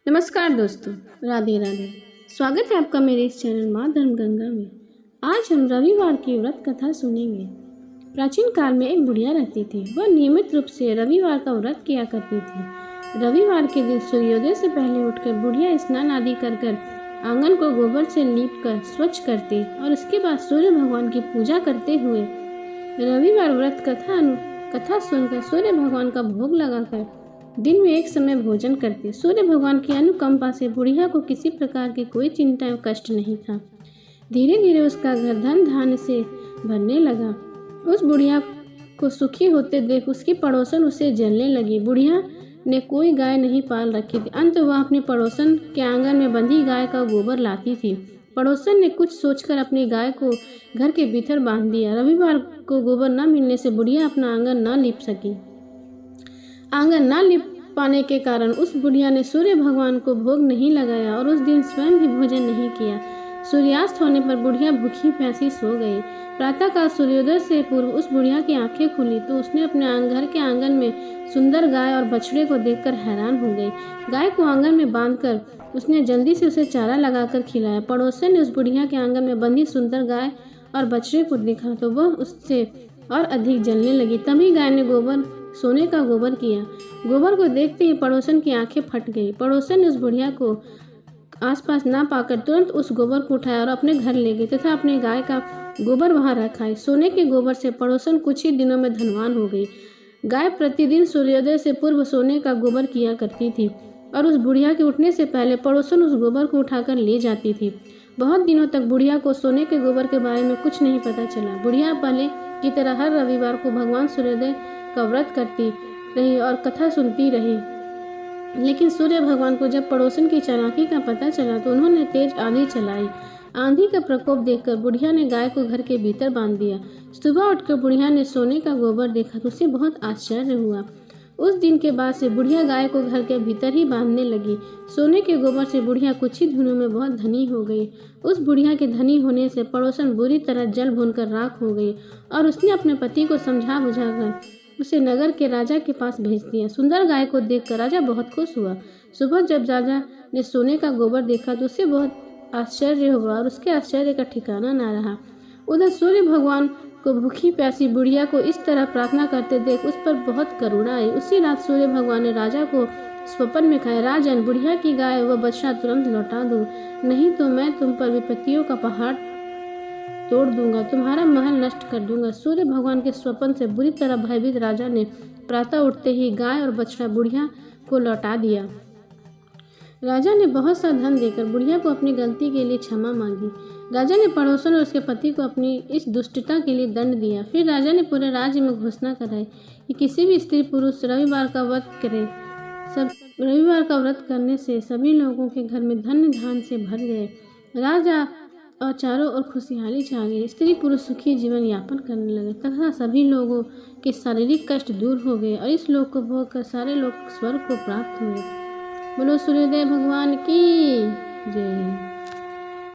नमस्कार दोस्तों, राधे राधे। स्वागत है आपका मेरे इस चैनल माँ धर्मगंगा में। आज हम रविवार की व्रत कथा सुनेंगे। प्राचीन काल में एक बुढ़िया रहती थी। वह नियमित रूप से रविवार का व्रत किया करती थी। रविवार के दिन सूर्योदय से पहले उठकर बुढ़िया स्नान आदि कर आंगन को गोबर से लीप कर स्वच्छ करती और उसके बाद सूर्य भगवान की पूजा करते हुए रविवार व्रत कथा सुनकर सूर्य भगवान का भोग लगाकर दिन में एक समय भोजन करती। सूर्य भगवान की अनुकंपा से बुढ़िया को किसी प्रकार की कोई चिंता एवं कष्ट नहीं था। धीरे धीरे उसका घर धन धान्य से भरने लगा। उस बुढ़िया को सुखी होते देख उसकी पड़ोसन उसे जलने लगी। बुढ़िया ने कोई गाय नहीं पाल रखी थी। अंत वह अपने पड़ोसन के आंगन में बंधी गाय का गोबर लाती थी। पड़ोसन ने कुछ सोचकर अपनी गाय को घर के भीतर बांध दिया। रविवार को गोबर न मिलने से बुढ़िया अपना आंगन न लीप सकी। आंगन न लिप पाने के कारण उस बुढ़िया ने सूर्य भगवान को भोग नहीं लगाया और उस दिन स्वयं भी भोजन नहीं किया। सूर्यास्त होने पर बुढ़िया भूखी प्यासी सो गई। प्रातःकाल सूर्योदय से पूर्व उस बुढ़िया की आंखें खुली तो उसने अपने घर के आंगन में सुंदर गाय और बछड़े को देखकर हैरान हो गई। गाय को आंगन में बांधकर उसने जल्दी से उसे चारा लगाकर खिलाया। पड़ोसन ने उस बुढ़िया के आंगन में बंधी सुंदर गाय और बछड़े को देखा तो वह उससे और अधिक जलने लगी। तभी गाय ने सोने का गोबर किया। गोबर को देखते ही पड़ोसन की आंखें फट गई। पड़ोसन ने उस बुढ़िया को आसपास ना पाकर तुरंत उस गोबर को उठाया और अपने घर ले गई तथा अपने गाय का गोबर वहां रखा। सोने के गोबर से पड़ोसन कुछ ही दिनों में धनवान हो गई। गाय प्रतिदिन सूर्योदय से पूर्व सोने का गोबर किया करती थी और उस बुढ़िया के उठने से पहले पड़ोसन उस गोबर को उठाकर ले जाती थी। बहुत दिनों तक बुढ़िया को सोने के गोबर के बारे में कुछ नहीं पता चला। बुढ़िया पहले की तरह हर रविवार को भगवान सूर्योदय का व्रत करती रही और कथा सुनती रही। लेकिन सूर्य भगवान को जब पड़ोसन की चालाकी का पता चला तो उन्होंने तेज आंधी चलाई। आंधी का प्रकोप देखकर बुढ़िया ने गाय को घर के भीतर बांध दिया। सुबह उठकर बुढ़िया ने सोने का गोबर देखा तो उसे बहुत आश्चर्य हुआ। उस दिन के बाद से बुढ़िया गाय को घर के भीतर ही बांधने लगी। सोने के गोबर से बुढ़िया कुछ ही दिनों में बहुत धनी हो गई। उस बुढ़िया के धनी होने से पड़ोसन बुरी तरह जल भूनकर राख हो गई और उसने अपने पति को समझा बुझाकर उसे नगर के राजा के पास भेज दिया। सुंदर गाय को देखकर राजा बहुत खुश हुआ। सुबह जब राजा ने सोने का गोबर देखा तो उसे बहुत आश्चर्य हुआ और उसके आश्चर्य का ठिकाना न रहा। उधर सूर्य भगवान को भूखी प्यासी बुढ़िया को इस तरह प्रार्थना करते देख उस पर बहुत करुणा आई। उसी रात सूर्य भगवान ने राजा को स्वप्न में कहा, राजन, बुढ़िया की गाय व बछड़ा तुरंत लौटा दो, नहीं तो मैं तुम पर विपत्तियों का पहाड़ तोड़ दूंगा, तुम्हारा महल नष्ट कर दूंगा। सूर्य भगवान के स्वप्न से बुरी तरह भयभीत राजा ने प्रातः उठते ही गाय और बछड़ा बुढ़िया को लौटा दिया। राजा ने बहुत सा धन देकर बुढ़िया को अपनी गलती के लिए क्षमा मांगी। राजा ने पड़ोसन और उसके पति को अपनी इस दुष्टता के लिए दंड दिया। फिर राजा ने पूरे राज्य में घोषणा कराई कि किसी भी स्त्री पुरुष रविवार का व्रत करे। रविवार का व्रत करने से सभी लोगों के घर में धन धान से भर गए। राजा और चारों ओर खुशहाली छा गई। स्त्री पुरुष सुखी जीवन यापन करने लगे तथा सभी लोगों के शारीरिक कष्ट दूर हो गए और इस लोक को भोग कर सारे लोग स्वर्ग को प्राप्त हुए। बोलो सूर्योदय भगवान की जय।